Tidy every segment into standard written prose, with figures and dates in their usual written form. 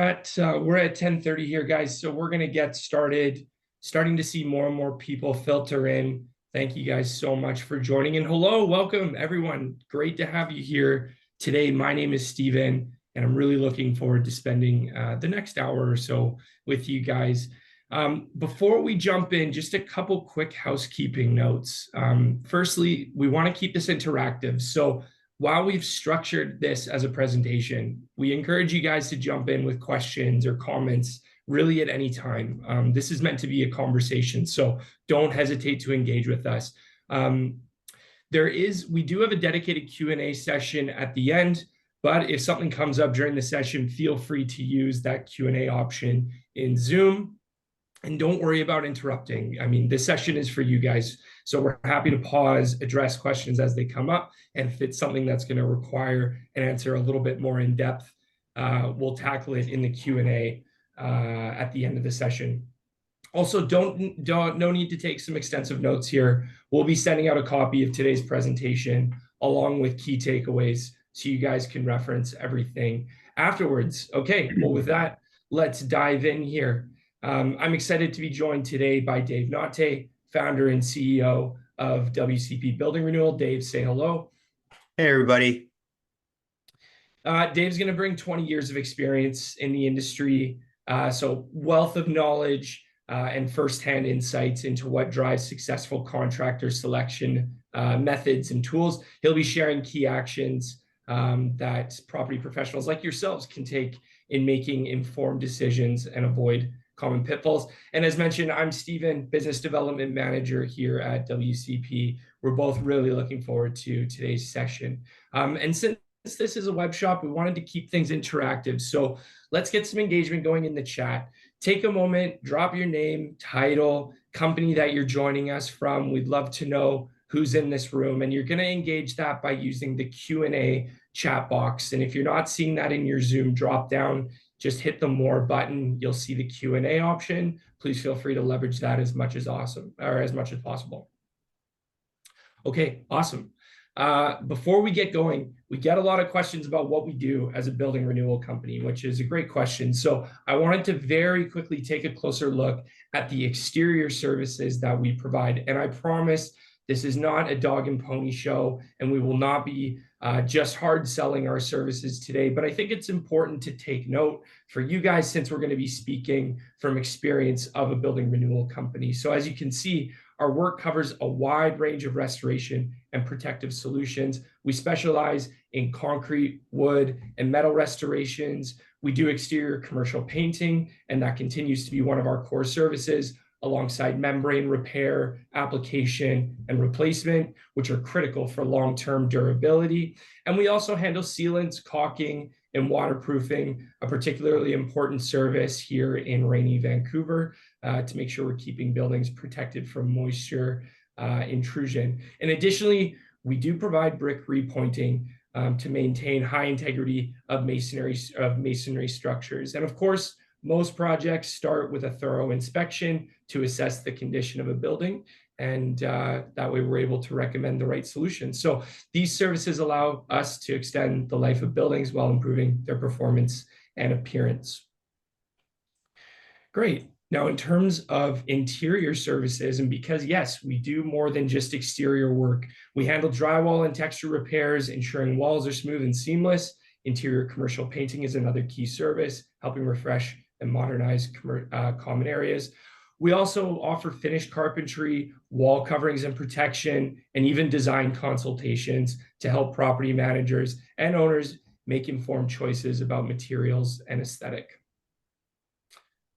We're at 10:30 here, guys, so we're gonna get started. Starting to see more and more people filter in. Thank you guys so much for joining. And hello, welcome everyone. Great to have you here today. My name is Steven, and I'm really looking forward to spending the next hour or so with you guys. Before we jump in, just a couple quick housekeeping notes. Firstly, we want to keep this interactive. So while we've structured this as a presentation, we encourage you guys to jump in with questions or comments really at any time. This is meant to be a conversation, so don't hesitate to engage with us. We do have a dedicated Q&A session at the end, but if something comes up during the session, feel free to use that Q&A option in Zoom. And don't worry about interrupting. I mean, this session is for you guys. So we're happy to pause, address questions as they come up. And if it's something that's going to require an answer a little bit more in depth, we'll tackle it in the Q&A at the end of the session. Also, no need to take some extensive notes here. We'll be sending out a copy of today's presentation along with key takeaways so you guys can reference everything afterwards. Okay, well, with that, let's dive in here. I'm excited to be joined today by Dave Nate, founder and CEO of WCP Building Renewal. Dave, say hello. Hey, everybody. Dave's going to bring 20 years of experience in the industry, so wealth of knowledge and firsthand insights into what drives successful contractor selection methods and tools. He'll be sharing key actions that property professionals like yourselves can take in making informed decisions and avoid common pitfalls. And as mentioned, I'm Steven, Business Development Manager here at WCP. We're both really looking forward to today's session. And since this is a web shop, we wanted to keep things interactive. So let's get some engagement going in the chat. Take a moment, drop your name, title, company that you're joining us from. We'd love to know who's in this room. And you're going to engage that by using the Q&A chat box. And if you're not seeing that in your Zoom drop down, just hit the more button. You'll see the Q&A option. Please feel free to leverage that as much as possible. Okay, awesome. Before we get going, we get a lot of questions about what we do as a building renewal company, which is a great question. So I wanted to very quickly take a closer look at the exterior services that we provide. And I promise this is not a dog and pony show, and we will not be just hard selling our services today. But I think it's important to take note for you guys, since we're going to be speaking from experience of a building renewal company. So as you can see, our work covers a wide range of restoration and protective solutions. We specialize in concrete, wood, and metal restorations. We do exterior commercial painting, and that continues to be one of our core services, alongside membrane repair, application, and replacement, which are critical for long-term durability. And we also handle sealants, caulking, and waterproofing, a particularly important service here in rainy Vancouver to make sure we're keeping buildings protected from moisture intrusion. And additionally, we do provide brick repointing to maintain high integrity of masonry structures. And of course, most projects start with a thorough inspection to assess the condition of a building, and that way we're able to recommend the right solution. So these services allow us to extend the life of buildings while improving their performance and appearance. Great. Now, in terms of interior services, and because, yes, we do more than just exterior work, we handle drywall and texture repairs, ensuring walls are smooth and seamless. Interior commercial painting is another key service, helping refresh and modernize common areas. We also offer finished carpentry, wall coverings and protection, and even design consultations to help property managers and owners make informed choices about materials and aesthetic.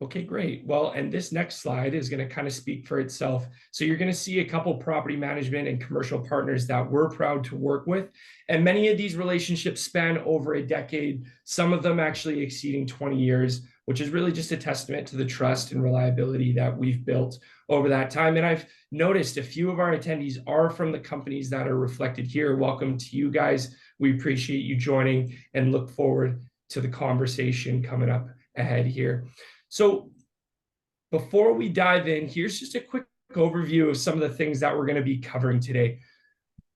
Okay, great. Well, and this next slide is going to kind of speak for itself. So you're going to see a couple property management and commercial partners that we're proud to work with. And many of these relationships span over a decade, some of them actually exceeding 20 years, which is really just a testament to the trust and reliability that we've built over that time. And I've noticed a few of our attendees are from the companies that are reflected here. Welcome to you guys. We appreciate you joining and look forward to the conversation coming up ahead here. So before we dive in, here's just a quick overview of some of the things that we're going to be covering today.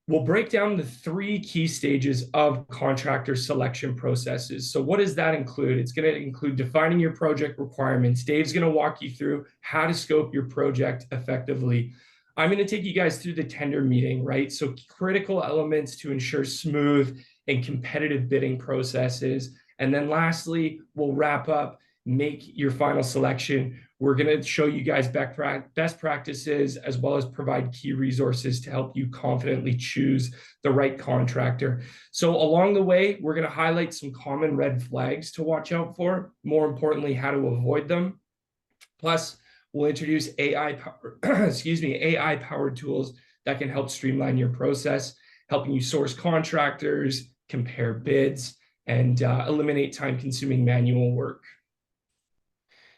We'll break down the three key stages of contractor selection processes. So what does that include? It's going to include defining your project requirements. Dave's going to walk you through how to scope your project effectively. I'm going to take you guys through the tender meeting, right? So critical elements to ensure smooth and competitive bidding processes. And then lastly, we'll wrap up, make your final selection. We're going to show you guys best practices as well as provide key resources to help you confidently choose the right contractor. So along the way, we're going to highlight some common red flags to watch out for. More importantly, how to avoid them. Plus, we'll introduce AI powered tools that can help streamline your process, helping you source contractors, compare bids, and eliminate time-consuming manual work.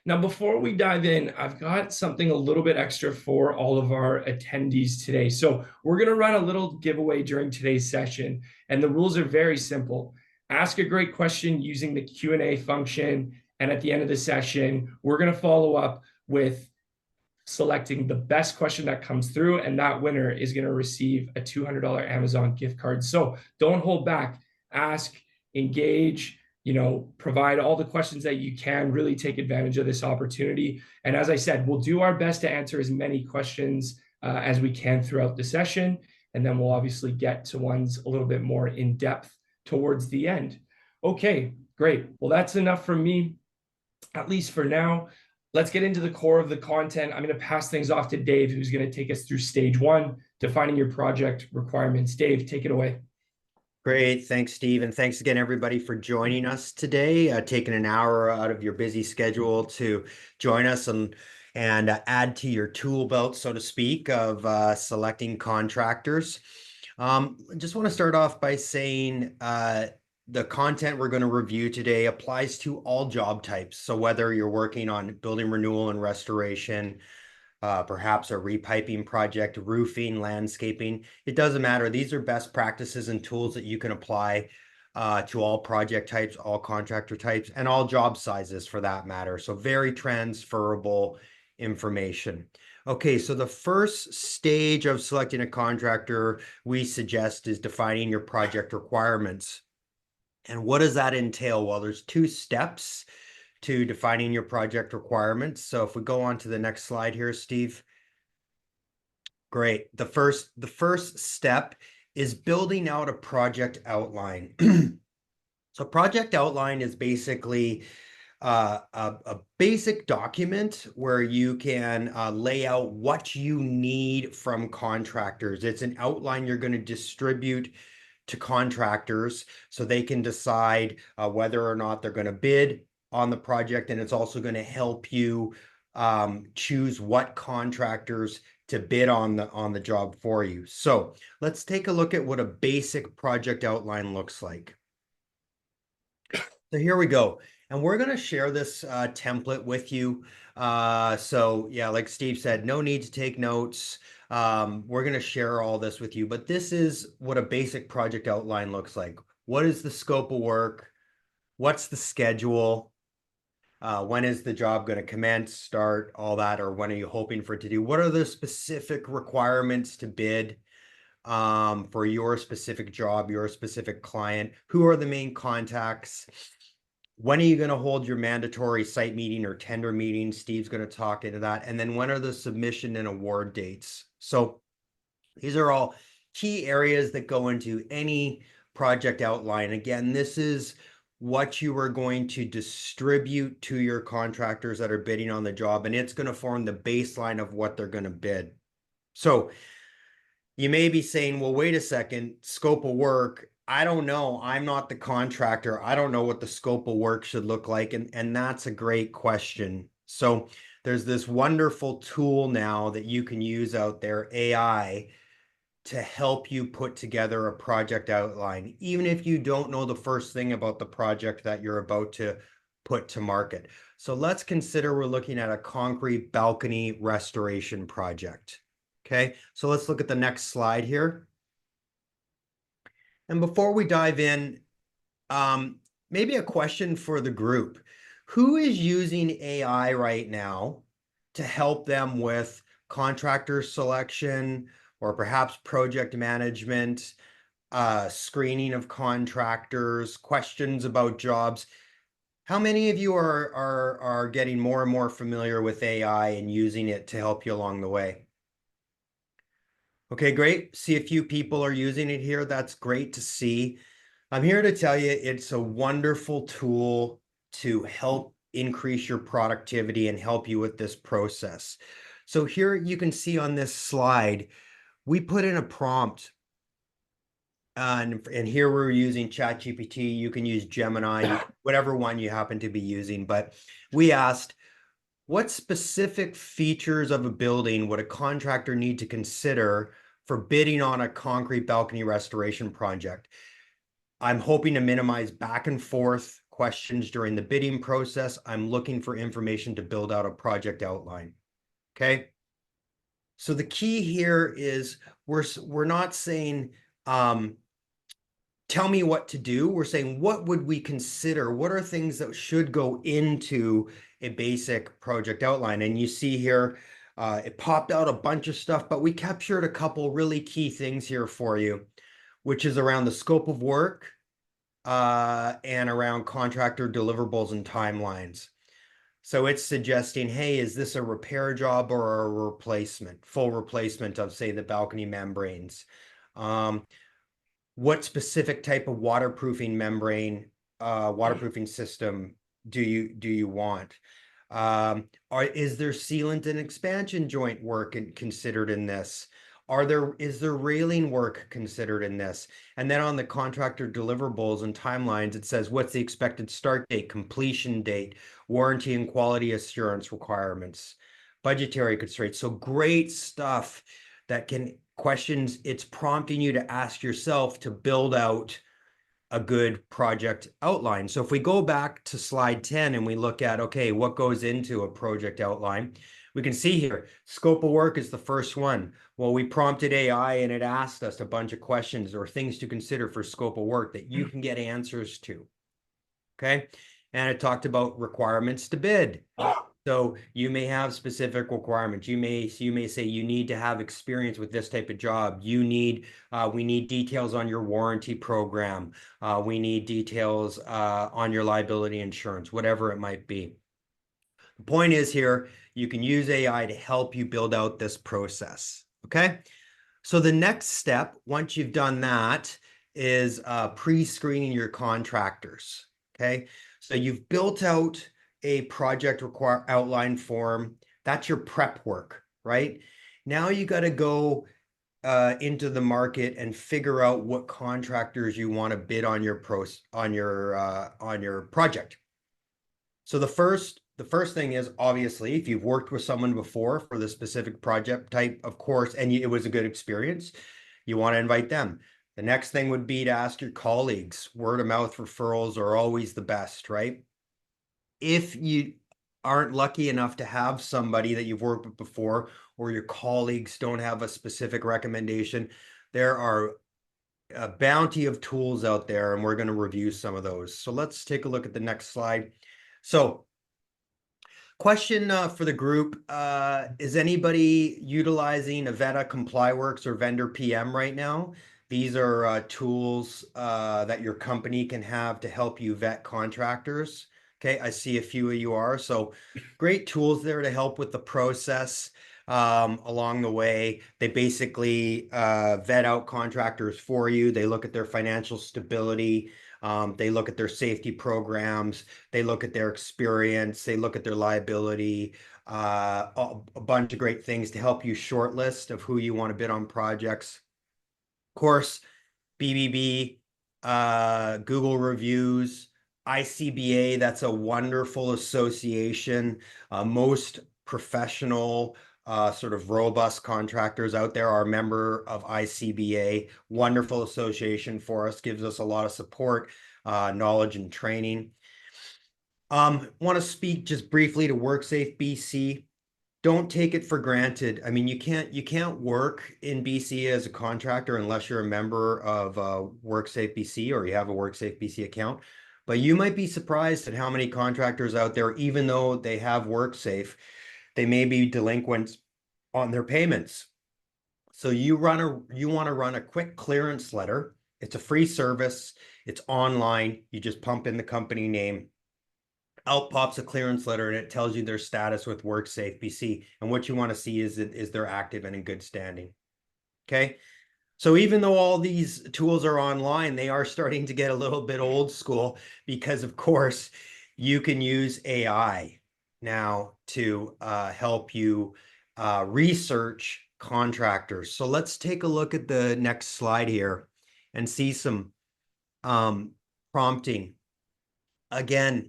Now, before we dive in, I've got something a little bit extra for all of our attendees today. So we're going to run a little giveaway during today's session, and the rules are very simple. Ask a great question using the Q&A function, and at the end of the session, we're going to follow up with selecting the best question that comes through, and that winner is going to receive a $200 Amazon gift card. So don't hold back. Ask, engage, provide all the questions that you can, really take advantage of this opportunity. And as I said, we'll do our best to answer as many questions as we can throughout the session. And then we'll obviously get to ones a little bit more in depth towards the end. Okay, great. Well, that's enough from me, at least for now. Let's get into the core of the content. I'm going to pass things off to Dave, who's going to take us through stage one, defining your project requirements. Dave, take it away. Great. Thanks, Steve. And thanks again, everybody, for joining us today, taking an hour out of your busy schedule to join us and add to your tool belt, so to speak, of selecting contractors. Just want to start off by saying the content we're going to review today applies to all job types. So whether you're working on building renewal and restoration, perhaps a repiping project, roofing, landscaping, it doesn't matter. These are best practices and tools that you can apply to all project types, all contractor types, and all job sizes for that matter. So very transferable information. Okay, so the first stage of selecting a contractor we suggest is defining your project requirements. And what does that entail? Well, there's two steps to defining your project requirements. So if we go on to the next slide here, Steve. Great. The first step is building out a project outline. So project outline is basically a basic document where you can lay out what you need from contractors. It's an outline you're going to distribute to contractors so they can decide whether or not they're going to bid on the project, and it's also going to help you choose what contractors to bid on the job for you. So let's take a look at what a basic project outline looks like. So here we go. And we're going to share this template with you. So yeah, like Steve said, no need to take notes. We're going to share all this with you, but this is what a basic project outline looks like. What is the scope of work? What's the schedule? When is the job going to commence, start, all that, or when are you hoping for it to do? What are the specific requirements to bid for your specific job, your specific client? Who are the main contacts? When are you going to hold your mandatory site meeting or tender meeting? Steve's going to talk into that. And then when are the submission and award dates? So these are all key areas that go into any project outline. Again, this is what you are going to distribute to your contractors that are bidding on the job, and it's going to form the baseline of what they're going to bid. So you may be saying, well, wait a second, scope of work. I don't know. I'm not the contractor. I don't know what the scope of work should look like. And that's a great question. So there's this wonderful tool now that you can use out there, AI, to help you put together a project outline, even if you don't know the first thing about the project that you're about to put to market. So let's consider we're looking at a concrete balcony restoration project. Okay, so let's look at the next slide here. And before we dive in, maybe a question for the group. Who is using AI right now to help them with contractor selection or perhaps project management, screening of contractors, questions about jobs. How many of you are getting more and more familiar with AI and using it to help you along the way? Okay, great. See a few people are using it here. That's great to see. I'm here to tell you it's a wonderful tool to help increase your productivity and help you with this process. So here you can see on this slide, we put in a prompt. And here we're using ChatGPT. You can use Gemini, whatever one you happen to be using. But we asked, what specific features of a building would a contractor need to consider for bidding on a concrete balcony restoration project? I'm hoping to minimize back and forth questions during the bidding process. I'm looking for information to build out a project outline. Okay. So the key here is we're not saying, tell me what to do. We're saying, what would we consider? What are things that should go into a basic project outline? And you see here, it popped out a bunch of stuff, but we captured a couple really key things here for you, which is around the scope of work, and around contractor deliverables and timelines. So it's suggesting, hey, is this a repair job or a replacement, full replacement of, say, the balcony membranes? What specific type of waterproofing membrane, waterproofing system do you want? Is there sealant and expansion joint work considered in this? Is there railing work considered in this? And then on the contractor deliverables and timelines, it says, what's the expected start date, completion date, warranty and quality assurance requirements, budgetary constraints. So great stuff that can questions it's prompting you to ask yourself to build out a good project outline. So if we go back to slide 10 and we look at, okay, what goes into a project outline, we can see here, scope of work is the first one. Well, we prompted AI and it asked us a bunch of questions or things to consider for scope of work that you can get answers to. Okay. And it talked about requirements to bid. So you may have specific requirements. You may say you need to have experience with this type of job. We need details on your warranty program. We need details on your liability insurance, whatever it might be. The point is here, you can use AI to help you build out this process. Okay. So the next step, once you've done that, is pre-screening your contractors. Okay. So you've built out a project outline form. That's your prep work, right? Now you got to go into the market and figure out what contractors you want to bid on your project. So the first thing is, obviously, if you've worked with someone before for the specific project type, of course, and it was a good experience, you want to invite them. The next thing would be to ask your colleagues. Word of mouth referrals are always the best, right? If you aren't lucky enough to have somebody that you've worked with before, or your colleagues don't have a specific recommendation, there are a bounty of tools out there, and we're going to review some of those. So let's take a look at the next slide. So question for the group, is anybody utilizing Avetta, ComplyWorks, or Vendor PM right now? These are tools that your company can have to help you vet contractors. Okay, I see a few of you are. So great tools there to help with the process along the way. They basically vet out contractors for you. They look at their financial stability. They look at their safety programs. They look at their experience. They look at their liability. A bunch of great things to help you shortlist of who you want to bid on projects. Of course, BBB, Google reviews, ICBA, that's a wonderful association. Most professional, sort of robust contractors out there are a member of ICBA. Wonderful association for us, gives us a lot of support, knowledge, and training. Want to speak just briefly to WorkSafe BC. Don't take it for granted. I mean, you can't work in BC as a contractor unless you're a member of WorkSafe BC or you have a WorkSafe BC account. But you might be surprised at how many contractors out there, even though they have WorkSafe, they may be delinquent on their payments. So you want to run a quick clearance letter. It's a free service. It's online. You just pump in the company name. Out pops a clearance letter and it tells you their status with WorkSafe BC. And what you want to see is they're active and in good standing. Okay. So even though all these tools are online, they are starting to get a little bit old school because, of course, you can use AI now to help you research contractors. So let's take a look at the next slide here and see some prompting. Again,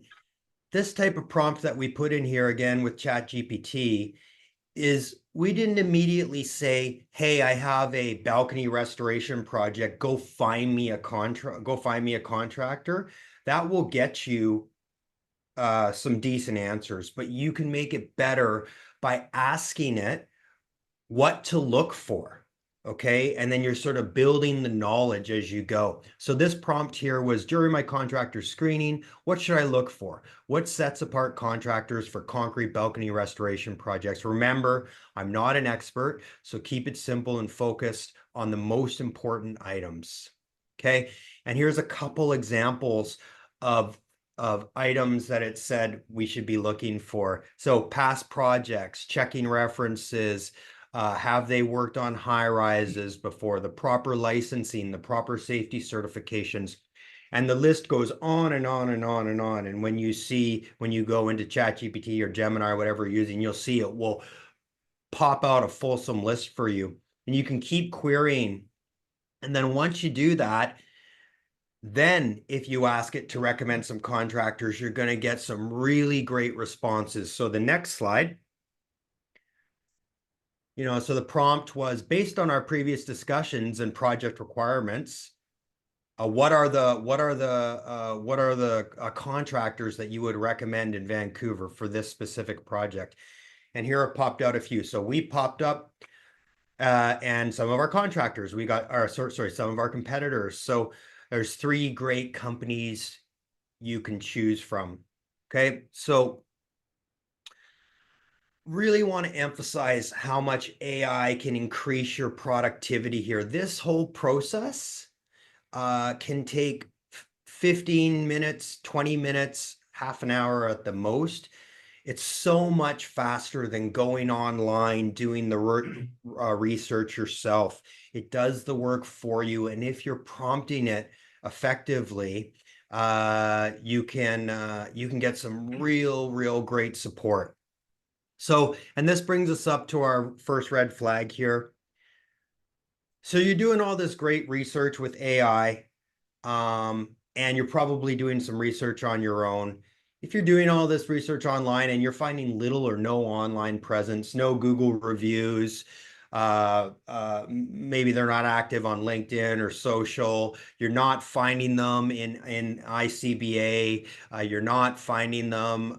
this type of prompt that we put in here again with ChatGPT is we didn't immediately say, hey, I have a balcony restoration project. Go find me a contractor. That will get you some decent answers, but you can make it better by asking it what to look for. Okay. And then you're sort of building the knowledge as you go. So this prompt here was during my contractor screening, what should I look for? What sets apart contractors for concrete balcony restoration projects? Remember, I'm not an expert, so keep it simple and focused on the most important items. Okay. And here's a couple examples of items that it said we should be looking for. So past projects, checking references, have they worked on high rises before, the proper licensing, the proper safety certifications, and the list goes on and on and on and on. And when you go into ChatGPT or Gemini or whatever you're using, you'll see it will pop out a fulsome list for you, and you can keep querying. And then once you do that, then if you ask it to recommend some contractors, you're going to get some really great responses. So the next slide. So the prompt was based on our previous discussions and project requirements. What are the contractors that you would recommend in Vancouver for this specific project? And here it popped out a few. So we popped up, and some of our contractors. We got some of our competitors. So there's 3 great companies you can choose from. Okay, so really want to emphasize how much AI can increase your productivity here. This whole process can take 15 minutes, 20 minutes, half an hour at the most. It's so much faster than going online, doing the research yourself. It does the work for you. And if you're prompting it effectively, you can get some real great support. So, and this brings us up to our first red flag here. So you're doing all this great research with AI, and you're probably doing some research on your own. If you're doing all this research online and you're finding little or no online presence, no Google reviews, maybe they're not active on LinkedIn or social, you're not finding them in ICBA, you're not finding them,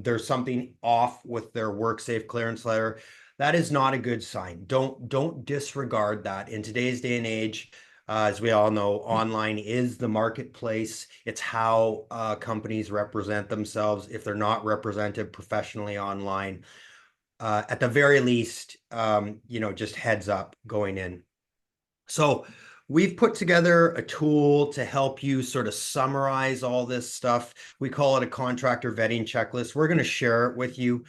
there's something off with their WorkSafe clearance letter, that is not a good sign. Don't disregard that. In today's day and age, as we all know, online is the marketplace. It's how companies represent themselves. If they're not represented professionally online, at the very least, just heads up going in. So we've put together a tool to help you sort of summarize all this stuff. We call it a contractor vetting checklist. We're going to share it with you.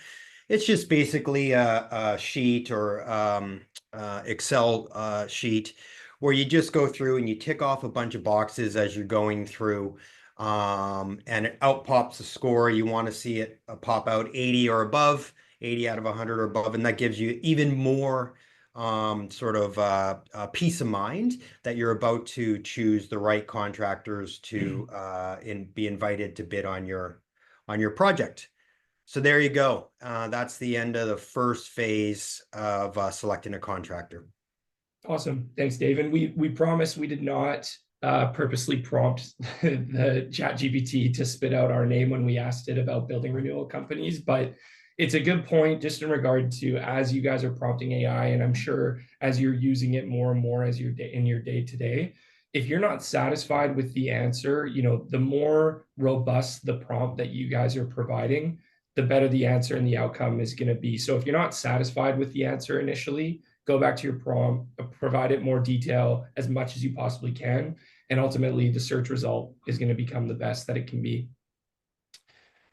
It's just basically a sheet or Excel sheet where you just go through and you tick off a bunch of boxes as you're going through, and it out pops a score. You want to see it pop out 80 or above. 80 out of 100 or above, and that gives you even more peace of mind that you're about to choose the right contractors to be invited to bid on your project. So there you go. That's the end of the first phase of selecting a contractor. Awesome. Thanks, Dave. And we promise we did not purposely prompt the ChatGPT to spit out our name when we asked it about building renewal companies, but it's a good point just in regard to as you guys are prompting AI, and I'm sure as you're using it more and more as in your day to day, if you're not satisfied with the answer, the more robust the prompt that you guys are providing, the better the answer and the outcome is going to be. So if you're not satisfied with the answer initially, go back to your prompt, provide it more detail as much as you possibly can, and ultimately the search result is going to become the best that it can be.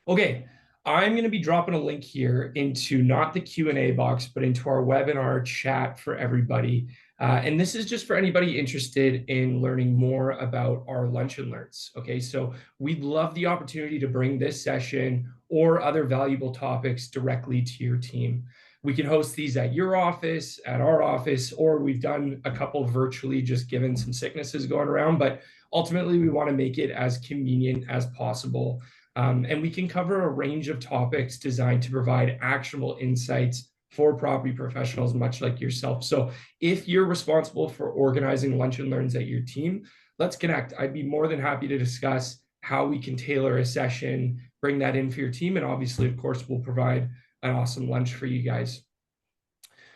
Okay, I'm going to be dropping a link here into not the Q&A box, but into our webinar chat for everybody. And this is just for anybody interested in learning more about our Lunch and Learns. Okay, so we'd love the opportunity to bring this session or other valuable topics directly to your team. We can host these at your office, at our office, or we've done a couple virtually just given some sicknesses going around. But ultimately, we want to make it as convenient as possible. And we can cover a range of topics designed to provide actionable insights for property professionals, much like yourself. So if you're responsible for organizing Lunch and Learns at your team, let's connect. I'd be more than happy to discuss how we can tailor a session, bring that in for your team. And obviously, of course, we'll provide an awesome lunch for you guys.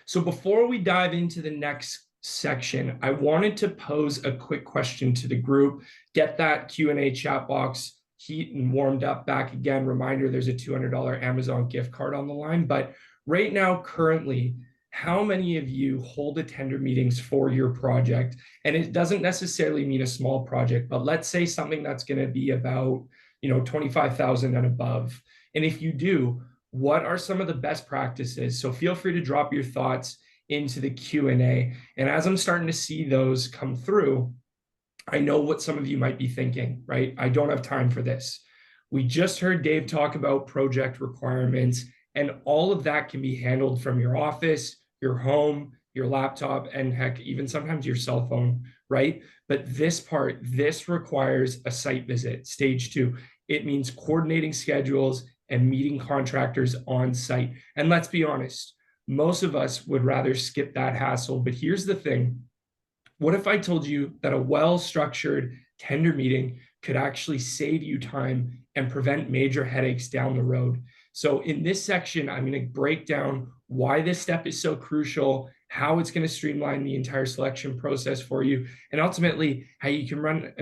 So before we dive into the next section, I wanted to pose a quick question to the group, get that Q&A chat box heat and warmed up back again. Reminder, there's a $200 Amazon gift card on the line. But right now, currently, how many of you hold attender meetings for your project? And it doesn't necessarily mean a small project, but let's say something that's going to be about, 25,000 and above. And if you do, what are some of the best practices? So feel free to drop your thoughts into the Q&A. And as I'm starting to see those come through, I know what some of you might be thinking, right? I don't have time for this. We just heard Dave talk about project requirements, and all of that can be handled from your office, your home, your laptop, and heck, even sometimes your cell phone, right? But this part, this requires a site visit, stage 2. It means coordinating schedules and meeting contractors on site. And let's be honest, most of us would rather skip that hassle. But here's the thing. What if I told you that a well-structured tender meeting could actually save you time and prevent major headaches down the road? So in this section, I'm going to break down why this step is so crucial, how it's going to streamline the entire selection process for you, and ultimately how you can run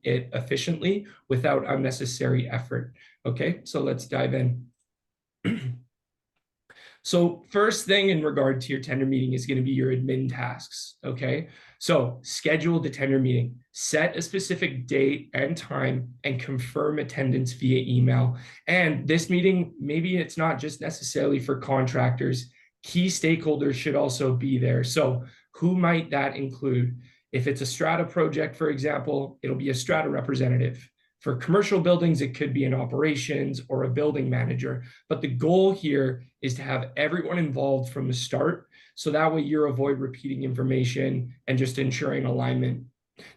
it efficiently without unnecessary effort. Okay, so let's dive in. So first thing in regard to your tender meeting is going to be your admin tasks, okay? So schedule the tender meeting, set a specific date and time, and confirm attendance via email. And this meeting, maybe it's not just necessarily for contractors. Key stakeholders should also be there. So who might that include? If it's a strata project, for example, it'll be a strata representative. For commercial buildings, it could be an operations or a building manager. But the goal here is to have everyone involved from the start. So that way you avoid repeating information and just ensuring alignment.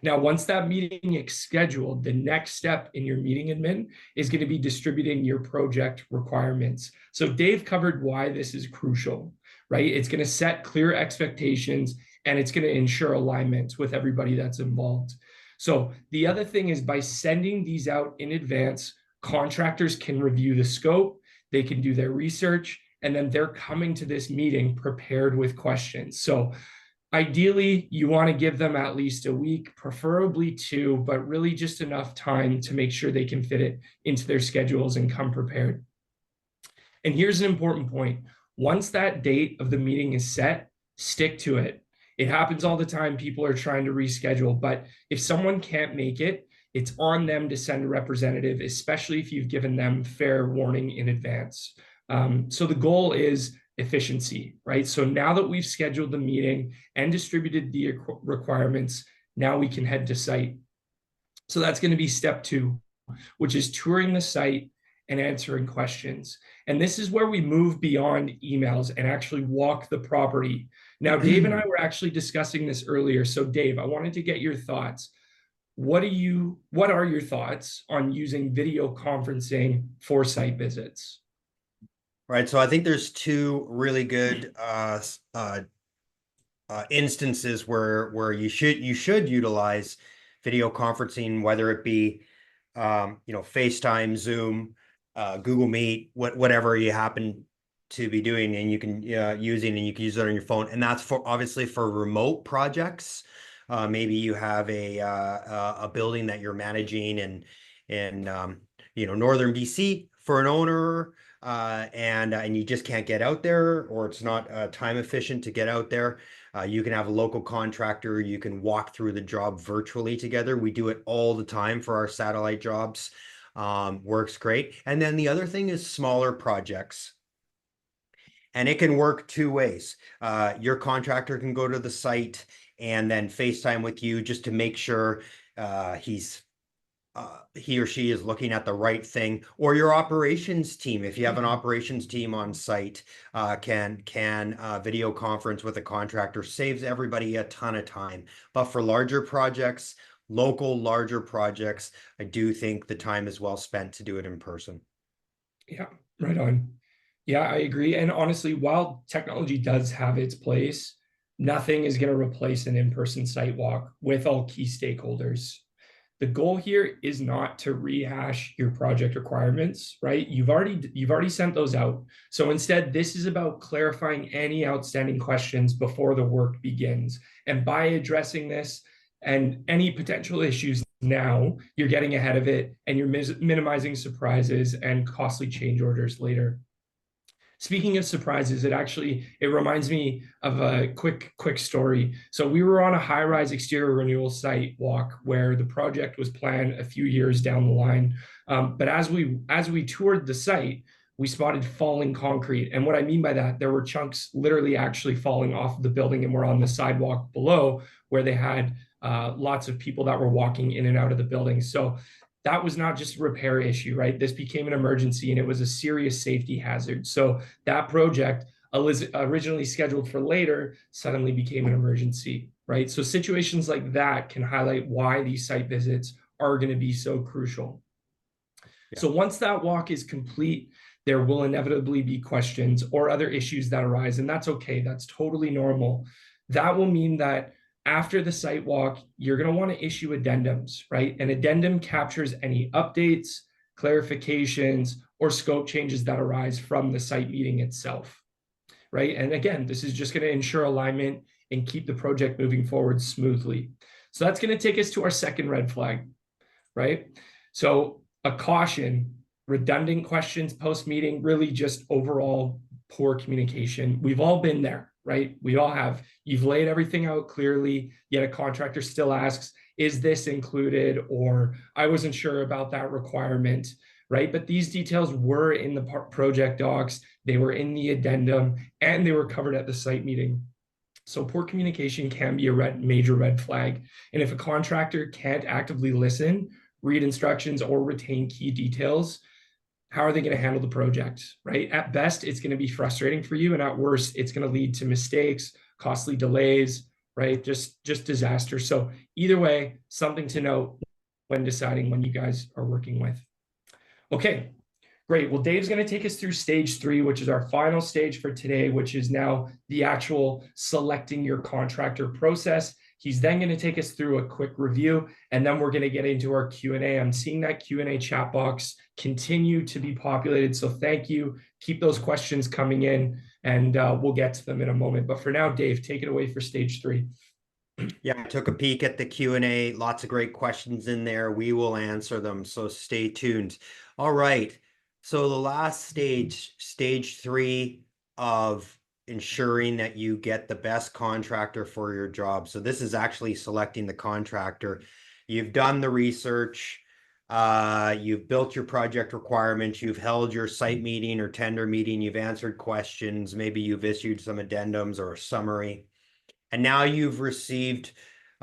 Now, once that meeting is scheduled, the next step in your meeting admin is going to be distributing your project requirements. So Dave covered why this is crucial, right? It's going to set clear expectations and it's going to ensure alignment with everybody that's involved. So the other thing is by sending these out in advance, contractors can review the scope, they can do their research, and then they're coming to this meeting prepared with questions. So ideally, you want to give them at least a week, preferably 2, but really just enough time to make sure they can fit it into their schedules and come prepared. And here's an important point. Once that date of the meeting is set, stick to it. It happens all the time. People are trying to reschedule, but if someone can't make it, it's on them to send a representative, especially if you've given them fair warning in advance. So the goal is efficiency, right? So now that we've scheduled the meeting and distributed the requirements, now we can head to site. So that's going to be step 2, which is touring the site and answering questions. And this is where we move beyond emails and actually walk the property. Now, Dave and I were actually discussing this earlier. So Dave, I wanted to get your thoughts. What are your thoughts on using video conferencing for site visits? Right. So I think there's 2 really good instances where you should utilize video conferencing, whether it be FaceTime, Zoom, Google Meet, whatever you happen to be doing, and you can using, and you can use it on your phone. And that's obviously for remote projects. Maybe you have a building that you're managing in northern BC for an owner and you just can't get out there, or it's not time efficient to get out there, you can have a local contractor. You can walk through the job virtually together. We do it all the time for our satellite jobs. Works great. And then the other thing is smaller projects. And it can work two ways. Your contractor can go to the site and then FaceTime with you just to make sure he or she is looking at the right thing. Or your operations team, if you have an operations team on site, can video conference with a contractor. Saves everybody a ton of time. But for larger projects, larger projects, I do think the time is well spent to do it in person. Yeah, right on. Yeah, I agree. And honestly, while technology does have its place, nothing is going to replace an in-person site walk with all key stakeholders. The goal here is not to rehash your project requirements, right? You've already sent those out. So instead, this is about clarifying any outstanding questions before the work begins. And by addressing this and any potential issues now, you're getting ahead of it and you're minimizing surprises and costly change orders later. Speaking of surprises, it reminds me of a quick story. So we were on a high-rise exterior renewal site walk where the project was planned a few years down the line. But as we toured the site, we spotted falling concrete. And what I mean by that, there were chunks literally actually falling off of the building and were on the sidewalk below where they had lots of people that were walking in and out of the building. So that was not just a repair issue, right? This became an emergency and it was a serious safety hazard. So that project, originally scheduled for later, suddenly became an emergency, right? So situations like that can highlight why these site visits are going to be so crucial. Yeah. So once that walk is complete, there will inevitably be questions or other issues that arise, and that's okay. That's totally normal. That will mean that after the site walk, you're going to want to issue addendums, right? An addendum captures any updates, clarifications, or scope changes that arise from the site meeting itself, right? And again, this is just going to ensure alignment and keep the project moving forward smoothly. So that's going to take us to our second red flag, right? So a caution, redundant questions post-meeting, really just overall poor communication. We've all been there, right? We all have. You've laid everything out clearly, yet a contractor still asks, is this included? Or I wasn't sure about that requirement, right? But these details were in the project docs, they were in the addendum, and they were covered at the site meeting. So poor communication can be a major red flag. And if a contractor can't actively listen, read instructions, or retain key details, how are they going to handle the project, right? At best, it's going to be frustrating for you. And at worst, it's going to lead to mistakes, costly delays, right? Just disaster. So either way, something to note when deciding when you guys are working with. Okay, great. Well, Dave's going to take us through stage 3, which is our final stage for today, which is now the actual selecting your contractor process. He's then going to take us through a quick review, and then we're going to get into our Q&A. I'm seeing that Q&A chat box continue to be populated, so thank you. Keep those questions coming in, and we'll get to them in a moment. But for now, Dave, take it away for stage 3. Yeah, I took a peek at the Q&A. Lots of great questions in there. We will answer them, so stay tuned. All right. So the last stage, stage 3 of ensuring that you get the best contractor for your job. So this is actually selecting the contractor. You've done the research. You've built your project requirements. You've held your site meeting or tender meeting. You've answered questions. Maybe you've issued some addendums or a summary. And now you've received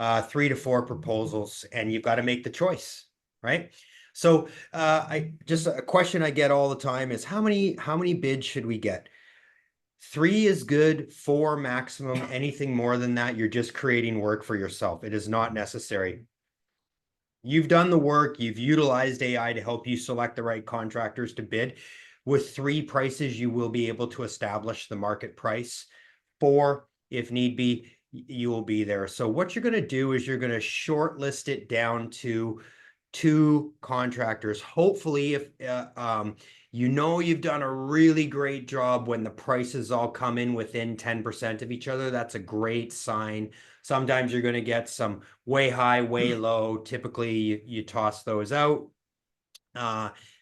3 to 4 proposals, and you've got to make the choice, right? So just a question I get all the time is how many bids should we get? 3 is good, 4 maximum. Anything more than that, you're just creating work for yourself. It is not necessary. You've done the work. You've utilized AI to help you select the right contractors to bid. With 3 prices, you will be able to establish the market price. 4, if need be, you will be there. So what you're going to do is you're going to shortlist it down to 2 contractors. Hopefully, if you know you've done a really great job when the prices all come in within 10% of each other, that's a great sign. Sometimes you're going to get some way high, way low. Typically, you toss those out.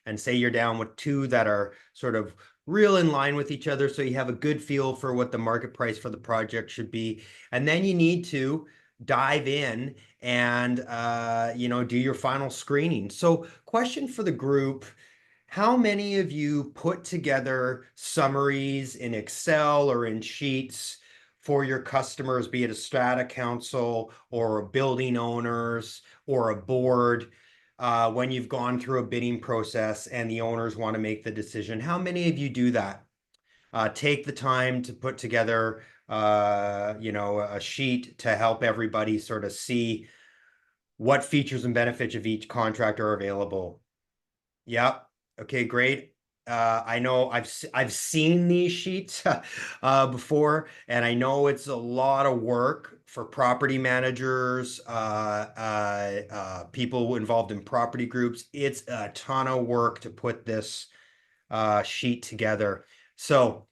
and say you're down with two that are sort of real in line with each other, so you have a good feel for what the market price for the project should be. And then you need to dive in and do your final screening. So question for the group: how many of you put together summaries in Excel or in Sheets for your customers, be it a strata council or a building owners or a board, when you've gone through a bidding process and the owners want to make the decision? How many of you do that? Take the time to put together a sheet to help everybody sort of see what features and benefits of each contract are available. Yep. Okay, great. I know I've seen these sheets before, and I know it's a lot of work for property managers, people involved in property groups. It's a ton of work to put this sheet together. So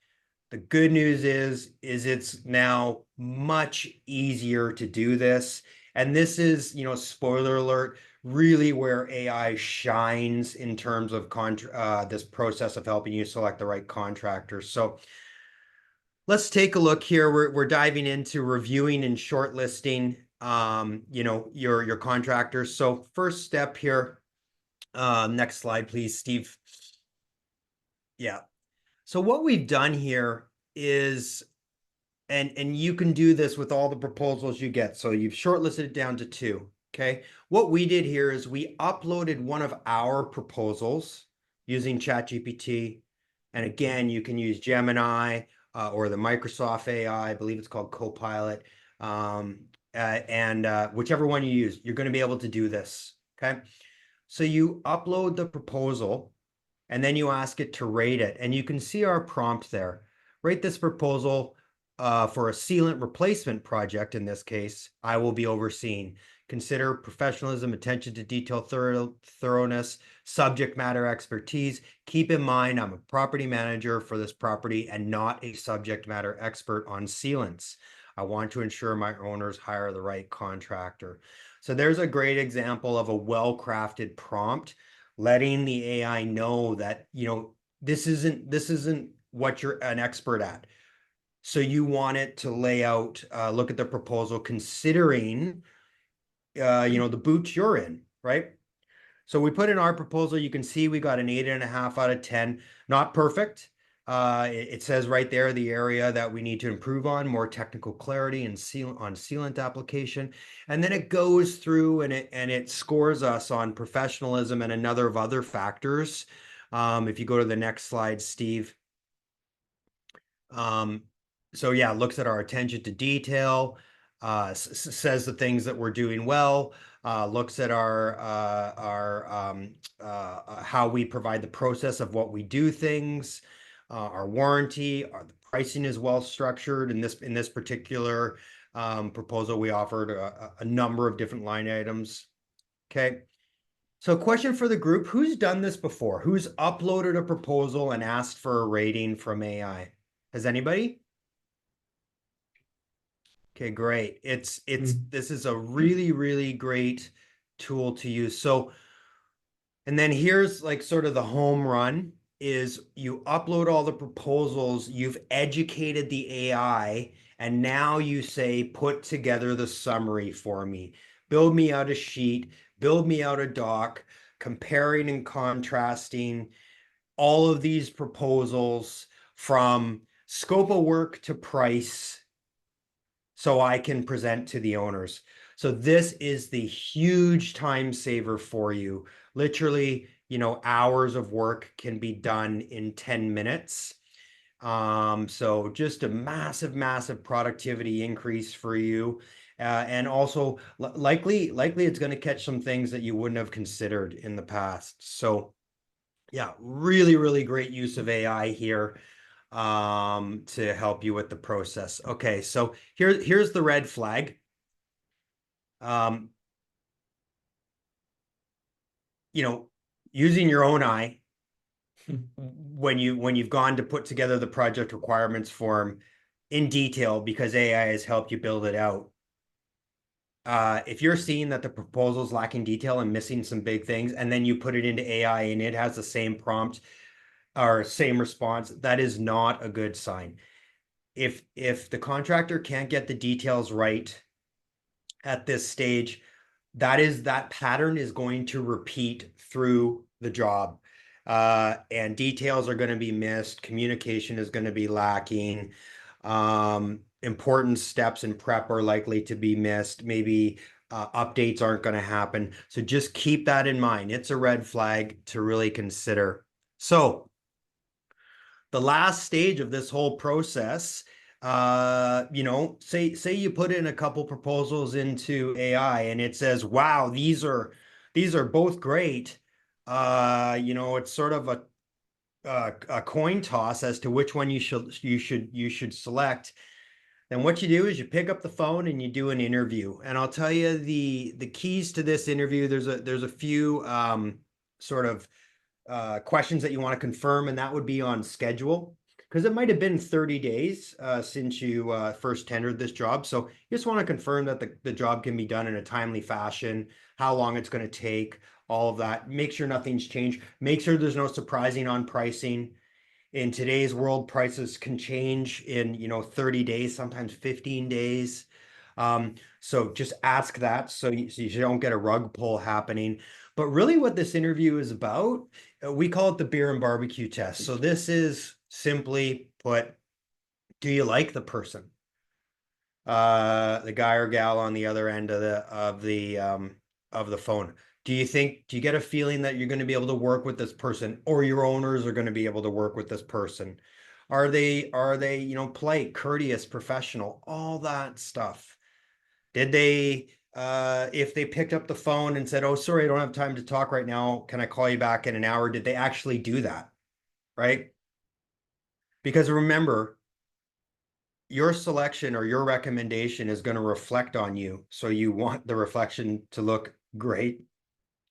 the good news is it's now much easier to do this. And this is, spoiler alert, really where AI shines in terms of this process of helping you select the right contractors. So let's take a look here. We're diving into reviewing and shortlisting, your contractors. So first step here, next slide, please, Steve. Yeah. So what we've done here is, and you can do this with all the proposals you get. So you've shortlisted it down to 2. Okay. What we did here is we uploaded one of our proposals using ChatGPT. And again, you can use Gemini or the Microsoft AI. I believe it's called Copilot. And whichever one you use, you're going to be able to do this. Okay. So you upload the proposal and then you ask it to rate it. And you can see our prompt there. Rate this proposal for a sealant replacement project. In this case, I will be overseeing. Consider professionalism, attention to detail, thoroughness, subject matter expertise. Keep in mind, I'm a property manager for this property and not a subject matter expert on sealants. I want to ensure my owners hire the right contractor. So there's a great example of a well-crafted prompt, letting the AI know that, this isn't what you're an expert at. So you want it to lay out, look at the proposal, considering, the boots you're in, right? So we put in our proposal. You can see we got an 8.5 out of 10. Not perfect. It says right there the area that we need to improve on: more technical clarity and sealant application. And then it goes through and it scores us on professionalism and another of other factors. If you go to the next slide, Steve. So yeah, looks at our attention to detail, says the things that we're doing well, looks at our how we provide the process of what we do things, our warranty, the pricing is well structured. In this particular proposal, we offered a number of different line items. Okay. So question for the group: who's done this before? Who's uploaded a proposal and asked for a rating from AI? Has anybody? Okay, great. This is a really, really great tool to use. So, and then here's like sort of the home run is you upload all the proposals, you've educated the AI, and now you say, put together the summary for me. Build me out a sheet, build me out a doc, comparing and contrasting all of these proposals from scope of work to price, so I can present to the owners. So this is the huge time saver for you. Literally, hours of work can be done in 10 minutes. So just a massive, massive productivity increase for you. And also likely it's going to catch some things that you wouldn't have considered in the past. So yeah, really, really great use of AI here to help you with the process. Okay, so here's the red flag. Using your own eye when you've gone to put together the project requirements form in detail because AI has helped you build it out. if you're seeing that the proposal is lacking detail and missing some big things, and then you put it into AI and it has the same prompt or same response, that is not a good sign. If the contractor can't get the details right at this stage, that pattern is going to repeat through the job. And details are going to be missed, communication is going to be lacking, important steps in prep are likely to be missed, maybe updates aren't going to happen. So just keep that in mind. It's a red flag to really consider. So the last stage of this whole process, say you put in a couple proposals into AI and it says, wow, these are both great. It's sort of a coin toss as to which one you should select. Then what you do is you pick up the phone and you do an interview. And I'll tell you the keys to this interview. There's a few sort of questions that you want to confirm, and that would be on schedule, because it might have been 30 days since you first tendered this job. So you just want to confirm that the job can be done in a timely fashion, how long it's going to take, all of that. Make sure nothing's changed. Make sure there's no surprising on pricing. In today's world, prices can change in 30 days, sometimes 15 days. So just ask that so you don't get a rug pull happening. But really what this interview is about, we call it the beer and barbecue test. So this is simply put, do you like the person? The guy or gal on the other end of the phone. Do you get a feeling that you're going to be able to work with this person, or your owners are going to be able to work with this person? Are they polite, courteous, professional, all that stuff? Did they if they picked up the phone and said, "Oh, sorry, I don't have time to talk right now. Can I call you back in an hour?" Did they actually do that? Right? Because remember, your selection or your recommendation is going to reflect on you. So you want the reflection to look great,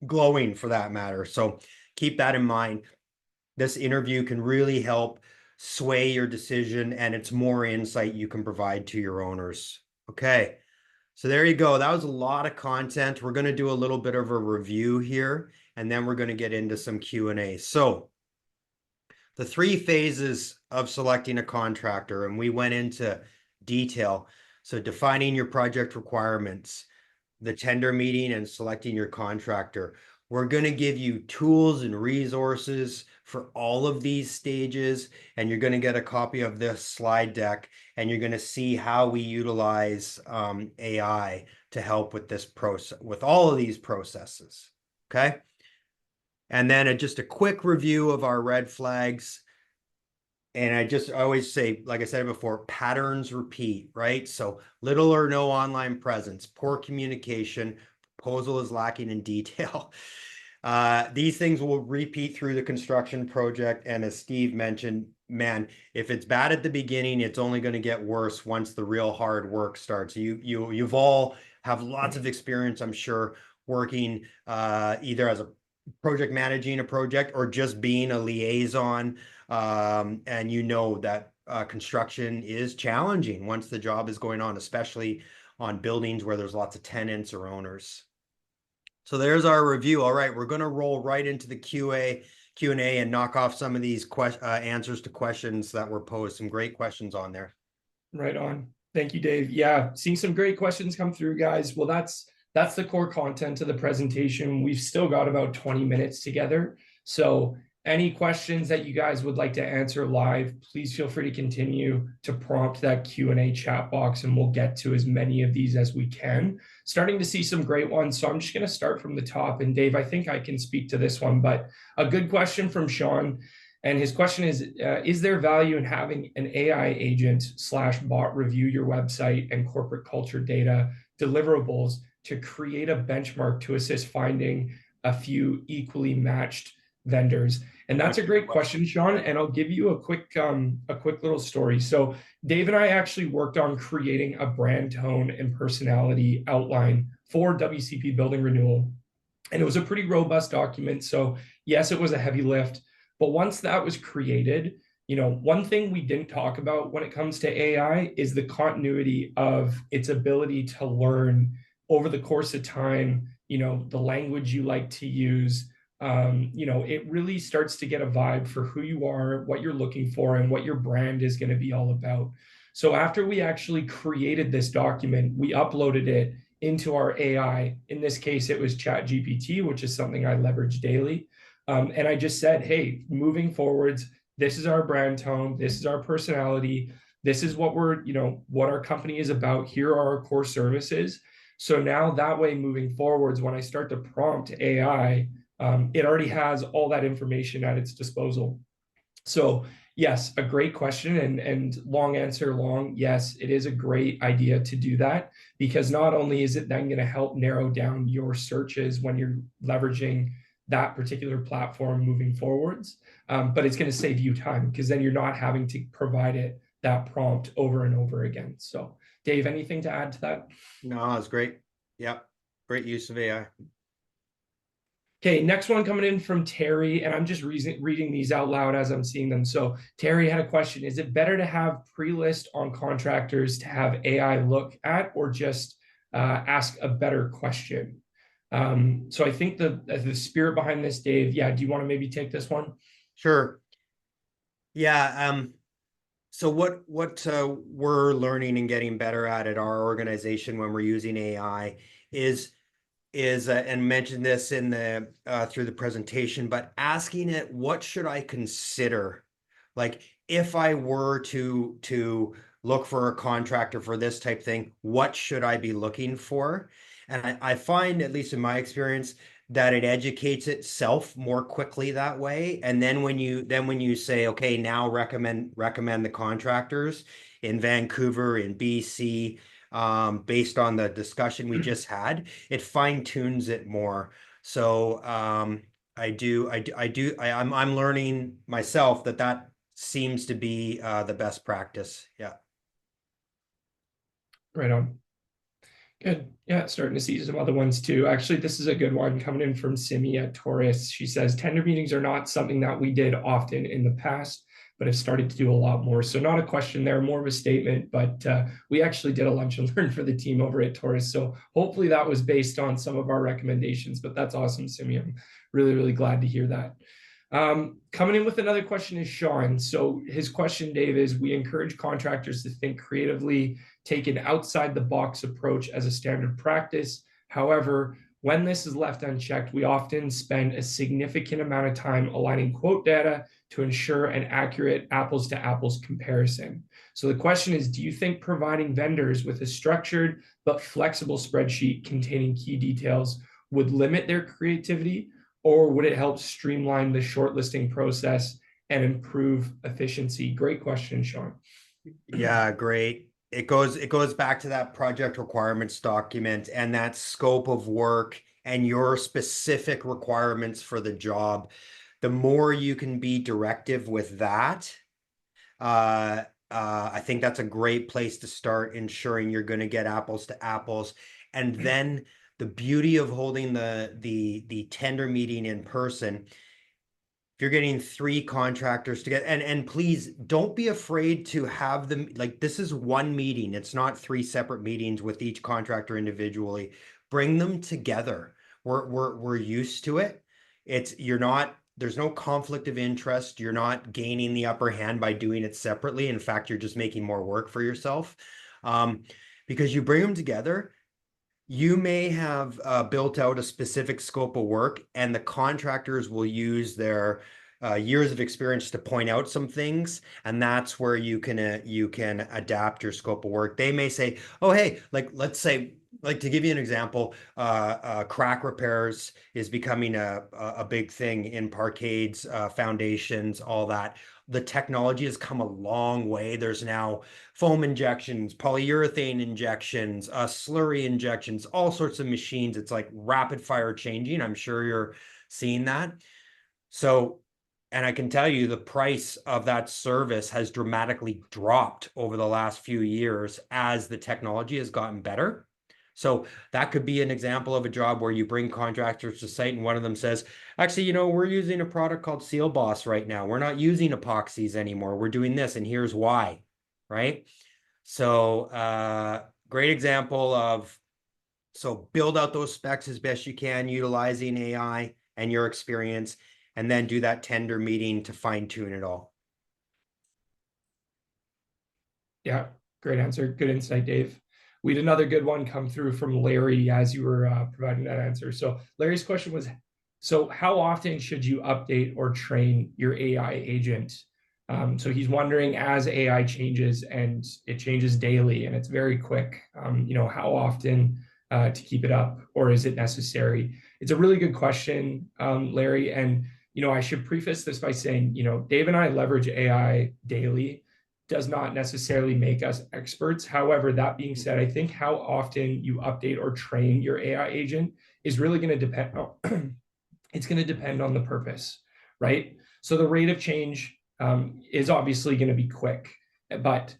glowing for that matter. So keep that in mind. This interview can really help sway your decision, and it's more insight you can provide to your owners. Okay. So there you go. That was a lot of content. We're going to do a little bit of a review here, and then we're going to get into some Q&A. So the 3 phases of selecting a contractor, and we went into detail. So defining your project requirements, the tender meeting, and selecting your contractor. We're going to give you tools and resources for all of these stages, and you're going to get a copy of this slide deck, and you're going to see how we utilize AI to help with this process, with all of these processes. Okay. And then just a quick review of our red flags. And I always say, like I said before, patterns repeat, right? So little or no online presence, poor communication, proposal is lacking in detail. These things will repeat through the construction project. And as Steve mentioned, man, if it's bad at the beginning, it's only going to get worse once the real hard work starts. You've all have lots of experience, I'm sure, working either as a project managing a project or just being a liaison. And that construction is challenging once the job is going on, especially on buildings where there's lots of tenants or owners. So there's our review. All right, we're going to roll right into the Q&A and knock off some of these answers to questions that were posed. Some great questions on there. Right on. Thank you, Dave. Yeah, seeing some great questions come through, guys. Well, that's the core content of the presentation. We've still got about 20 minutes together. So any questions that you guys would like to answer live, please feel free to continue to prompt that Q&A chat box, and we'll get to as many of these as we can. Starting to see some great ones. So I'm just going to start from the top. And Dave, I think I can speak to this one, but a good question from Sean. And his question is there value in having an AI agent / bot review your website and corporate culture data deliverables to create a benchmark to assist finding a few equally matched vendors? And that's a great question, Sean. And I'll give you a quick little story. So Dave and I actually worked on creating a brand tone and personality outline for WCP Building Renewal. And it was a pretty robust document. So yes, it was a heavy lift. But once that was created, one thing we didn't talk about when it comes to AI is the continuity of its ability to learn over the course of time, the language you like to use, it really starts to get a vibe for who you are, what you're looking for, and what your brand is going to be all about. So after we actually created this document, we uploaded it into our AI. In this case, it was ChatGPT, which is something I leverage daily. And I just said, hey, moving forwards, this is our brand tone, this is our personality, this is what what our company is about. Here are our core services. So now that way, moving forwards, when I start to prompt AI, it already has all that information at its disposal. So yes, a great question, and long answer long, yes, it is a great idea to do that, because not only is it then going to help narrow down your searches when you're leveraging that particular platform moving forwards, but it's going to save you time, because then you're not having to provide it that prompt over and over again. So Dave, anything to add to that? No, it's great. Yep. Great use of AI. Okay, next one coming in from Terry, and I'm just reading these out loud as I'm seeing them. So Terry had a question: is it better to have pre-list on contractors to have AI look at, or just ask a better question? So I think the spirit behind this, Dave. Yeah, do you want to maybe take this one? Sure. Yeah. So what we're learning and getting better at our organization when we're using AI is and mentioned this in the through the presentation, but asking it, what should I consider? Like, if I were to look for a contractor for this type thing, what should I be looking for? And I find, at least in my experience, that it educates itself more quickly that way. And then when you say, okay, now recommend the contractors in Vancouver, in BC, based on the discussion we just had, it fine tunes it more. So I'm learning myself that seems to be the best practice. Yeah. Right on. Good. Yeah, starting to see some other ones too. Actually, this is a good one coming in from Simi at Taurus. She says tender meetings are not something that we did often in the past, but have started to do a lot more. So not a question there, more of a statement, but we actually did a lunch and learn for the team over at Taurus. So hopefully that was based on some of our recommendations, but that's awesome, Simi. I'm really, really glad to hear that. Coming in with another question is Sean. So his question, Dave, is: we encourage contractors to think creatively, take an outside the box approach as a standard practice. However, when this is left unchecked, we often spend a significant amount of time aligning quote data to ensure an accurate apples to apples comparison. So the question is, do you think providing vendors with a structured but flexible spreadsheet containing key details would limit their creativity, or would it help streamline the shortlisting process and improve efficiency? Great question, Sean. Yeah, great. It goes back to that project requirements document and that scope of work and your specific requirements for the job. The more you can be directive with that, I think that's a great place to start ensuring you're going to get apples to apples. And then the beauty of holding the tender meeting in person, you're getting 3 contractors together, and please don't be afraid to have them, like, this is one meeting. It's not 3 separate meetings with each contractor individually. Bring them together. We're used to it. There's no conflict of interest. You're not gaining the upper hand by doing it separately. In fact, you're just making more work for yourself. Because you bring them together, you may have built out a specific scope of work, and the contractors will use their years of experience to point out some things, and that's where you can adapt your scope of work. They may say, "Oh, hey, like, let's say, like, to give you an example, crack repairs is becoming a big thing in parkades, foundations, all that." The technology has come a long way. There's now foam injections, polyurethane injections, slurry injections, all sorts of machines. It's like rapid fire changing. I'm sure you're seeing that. So, and I can tell you the price of that service has dramatically dropped over the last few years as the technology has gotten better. So that could be an example of a job where you bring contractors to site and one of them says, actually, we're using a product called Seal Boss right now. We're not using epoxies anymore. We're doing this, and here's why, right? So great example of So build out those specs as best you can, utilizing AI and your experience, and then do that tender meeting to fine tune it all. Yeah, great answer. Good insight, Dave. We had another good one come through from Larry as you were providing that answer. So Larry's question was, so how often should you update or train your AI agent? So he's wondering, as AI changes and it changes daily and it's very quick, how often to keep it up, or is it necessary? It's a really good question, Larry. And, I should preface this by saying, Dave and I leverage AI daily, does not necessarily make us experts. However, that being said, I think how often you update or train your AI agent is really going to depend on, it's going to depend on the purpose, right? So the rate of change is obviously going to be quick, but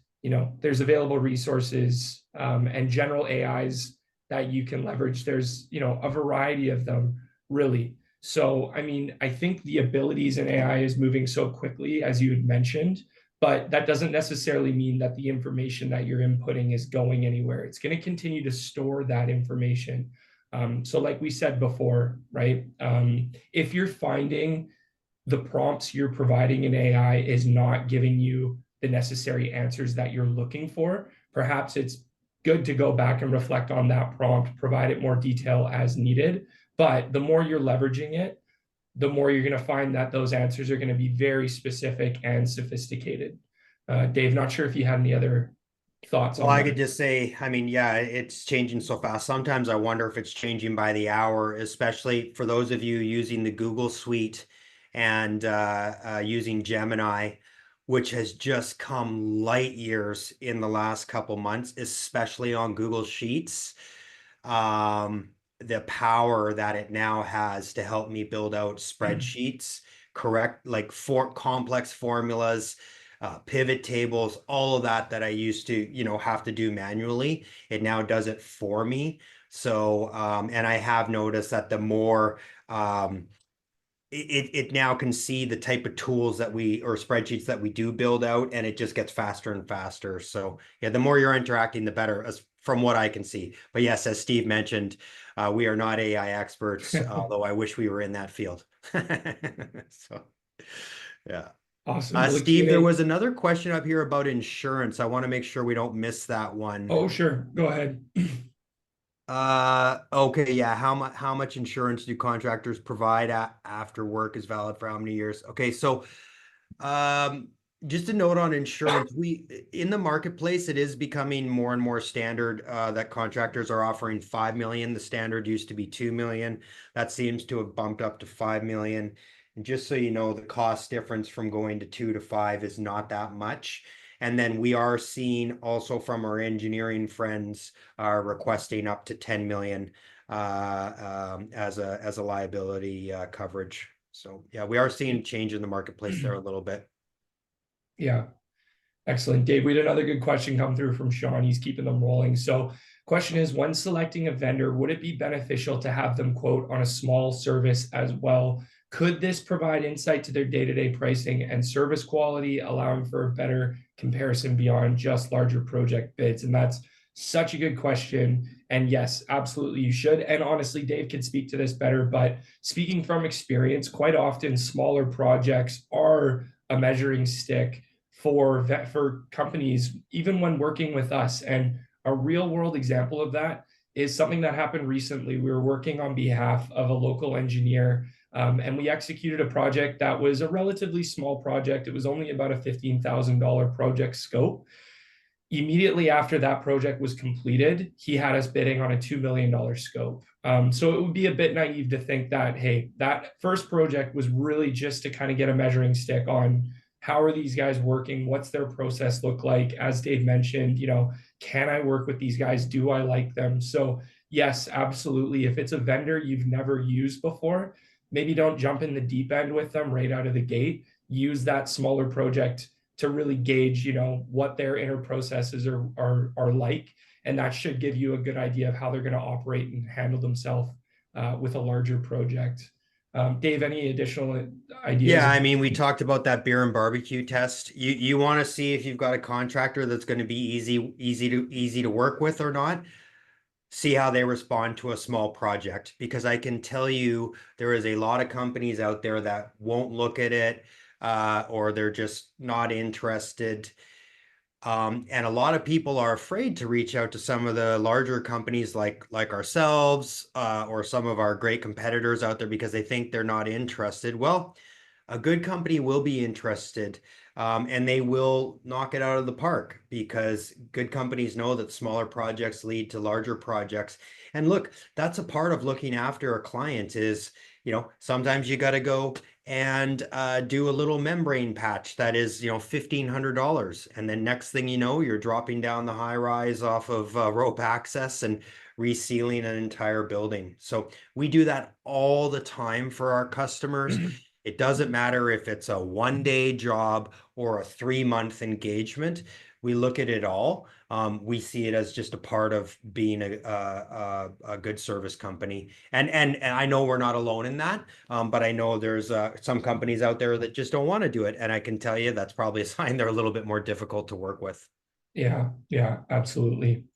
there's available resources and general AIs that you can leverage. There's a variety of them, really. So I mean, I think the abilities in AI is moving so quickly, as you had mentioned, but that doesn't necessarily mean that the information that you're inputting is going anywhere. It's going to continue to store that information. So like we said before, right? If you're finding the prompts you're providing in AI is not giving you the necessary answers that you're looking for, perhaps it's good to go back and reflect on that prompt, provide it more detail as needed. But the more you're leveraging it, the more you're going to find that those answers are going to be very specific and sophisticated. Dave, not sure if you had any other thoughts Well, on I that. could just say, I mean, yeah, it's changing so fast. Sometimes I wonder if it's changing by the hour, especially for those of you using the Google Suite and using Gemini, which has just come light years in the last couple months, especially on Google Sheets. The power that it now has to help me build out spreadsheets, correct, like for complex formulas, pivot tables, all of that I used to, have to do manually. It now does it for me. So, and I have noticed that the more it now can see the type of tools that we or spreadsheets that we do build out, and it just gets faster and faster. So yeah, the more you're interacting, the better, as from what I can see. But yes, as Steve mentioned, we are not AI experts, although I wish we were in that field. So yeah. Awesome. Well, the Steve, there Q&A. was another question up here about insurance. I want to make sure we don't miss that one. Oh, sure. Go ahead. Okay, yeah. How much insurance do contractors provide after work is valid for how many years? Okay, so um, just a note on insurance. We in the marketplace, it is becoming more and more standard that contractors are offering 5 million. The standard used to be 2 million. That seems to have bumped up to 5 million. And just so you know, the cost difference from going to 2 to 5 is not that much. And then we are seeing also from our engineering friends are requesting up to 10 million as a liability coverage. So yeah, we are seeing change in the marketplace there a little bit. Yeah. Excellent. Dave, we had another good question come through from Sean. He's keeping them rolling. So, question is, when selecting a vendor, would it be beneficial to have them quote on a small service as well? Could this provide insight to their day-to-day pricing and service quality, allowing for a better comparison beyond just larger project bids? And that's such a good question. And yes, absolutely, you should. And honestly, Dave can speak to this better, but speaking from experience, quite often smaller projects are a measuring stick for companies, even when working with us. And a real world example of that is something that happened recently. We were working on behalf of a local engineer, and we executed a project that was a relatively small project. It was only about a $15,000 project scope. Immediately after that project was completed, he had us bidding on a $2 million scope. So it would be a bit naive to think that, hey, that first project was really just to kind of get a measuring stick on how are these guys working? What's their process look like? As Dave mentioned, can I work with these guys? Do I like them? So yes, absolutely. If it's a vendor you've never used before, maybe don't jump in the deep end with them right out of the gate. Use that smaller project to really gauge, what their inner processes are like, and that should give you a good idea of how they're going to operate and handle themselves with a larger project. Dave, any additional ideas? Yeah, I mean, we talked about that beer and barbecue test. You want to see if you've got a contractor that's going to be easy to work with or not. see how they respond to a small project, because I can tell you there is a lot of companies out there that won't look at it, or they're just not interested. And a lot of people are afraid to reach out to some of the larger companies like ourselves, or some of our great competitors out there, because they think they're not interested. Well, a good company will be interested, and they will knock it out of the park, because good companies know that smaller projects lead to larger projects. And look, that's a part of looking after a client is, sometimes you got to go and do a little membrane patch that is, $1,500. And then next thing you know, you're dropping down the high rise off of rope access and resealing an entire building. So we do that all the time for our customers. It doesn't matter if it's a 1-day job or a 3-month engagement. We look at it all. We see it as just a part of being a good service company. And I know we're not alone in that, but I know there's some companies out there that just don't want to do it. And I can tell you that's probably a sign they're a little bit more difficult to work with. Yeah, absolutely.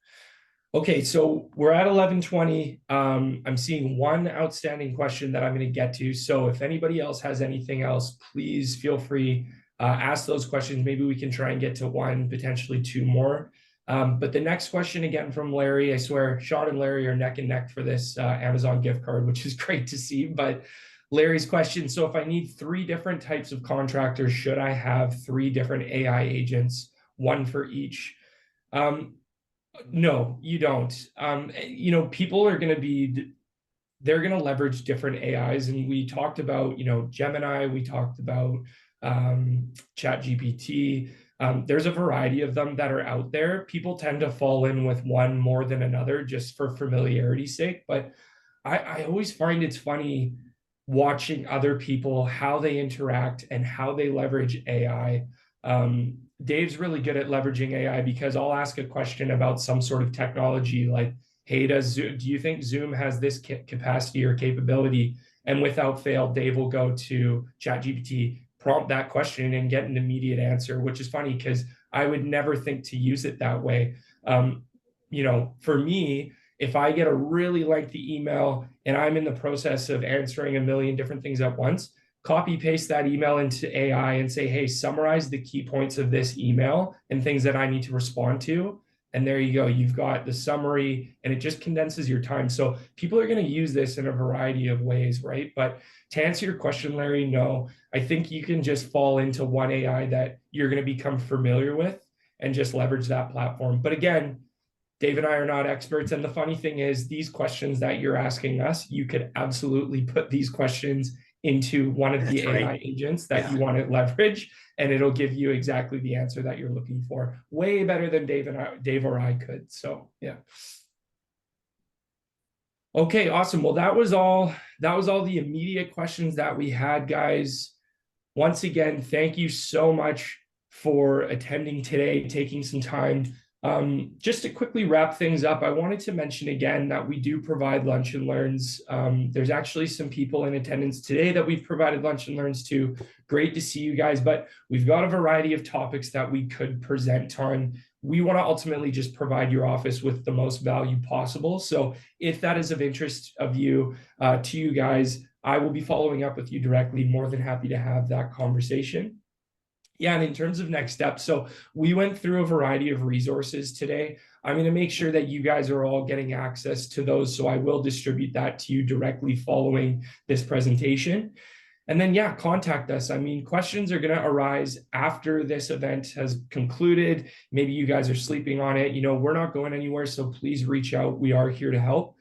Okay, so we're at 11:20. I'm seeing one outstanding question that I'm going to get to. So if anybody else has anything else, please feel free, ask those questions. Maybe we can try and get to one, potentially two more. But the next question again from Larry, I swear Sean and Larry are neck and neck for this Amazon gift card, which is great to see. But Larry's question, so if I need 3 different types of contractors, should I have 3 different AI agents, one for each? No, you don't. People are going to they're going to leverage different AIs. And we talked about, Gemini, we talked about Chat GPT. There's a variety of them that are out there. People tend to fall in with one more than another just for familiarity's sake. But I always find it's funny watching other people, how they interact and how they leverage AI. Dave's really good at leveraging AI because I'll ask a question about some sort of technology like, hey, do you think Zoom has this capacity or capability? And without fail, Dave will go to ChatGPT, prompt that question and get an immediate answer, which is funny because I would never think to use it that way. For me, if I get a really lengthy email and I'm in the process of answering a million different things at once, copy paste that email into AI and say, hey, summarize the key points of this email and things that I need to respond to. And there you go. You've got the summary and it just condenses your time. So people are going to use this in a variety of ways, right? But to answer your question, Larry, no, I think you can just fall into one AI that you're going to become familiar with and just leverage that platform. But again, Dave and I are not experts. And the funny thing is, these questions that you're asking us, you could absolutely put these questions into one of the AI agents that you want to leverage, and it'll give you exactly the answer that you're looking for. Way better than Dave or I could. So yeah. Okay, awesome. Well, that was all the immediate questions that we had, guys. Once again, thank you so much for attending today, taking some time. Just to quickly wrap things up, I wanted to mention again that we do provide lunch and learns. There's actually some people in attendance today that we've provided lunch and learns to. Great to see you guys, but we've got a variety of topics that we could present on. We want to ultimately just provide your office with the most value possible. So if that is of interest to you guys, I will be following up with you directly. More than happy to have that conversation. Yeah, and in terms of next steps, so we went through a variety of resources today. I'm going to make sure that you guys are all getting access to those. So I will distribute that to you directly following this presentation. And then, yeah, contact us. I mean, questions are going to arise after this event has concluded. Maybe you guys are sleeping on it. We're not going anywhere. So please reach out. We are here to help.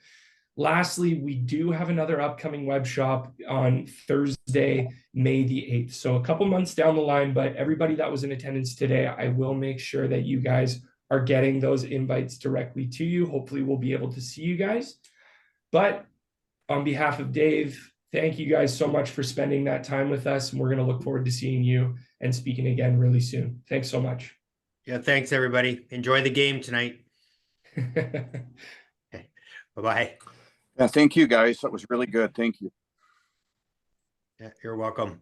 Lastly, we do have another upcoming web shop on Thursday, May the 8th. So a couple months down the line, but everybody that was in attendance today, I will make sure that you guys are getting those invites directly to you. Hopefully we'll be able to see you guys. But on behalf of Dave, thank you guys so much for spending that time with us. And we're going to look forward to seeing you and speaking again really soon. Thanks so much. Yeah, thanks everybody. Enjoy the game tonight. Okay. Bye-bye. Yeah, thank you guys. That was really good. Thank you. Yeah, you're welcome.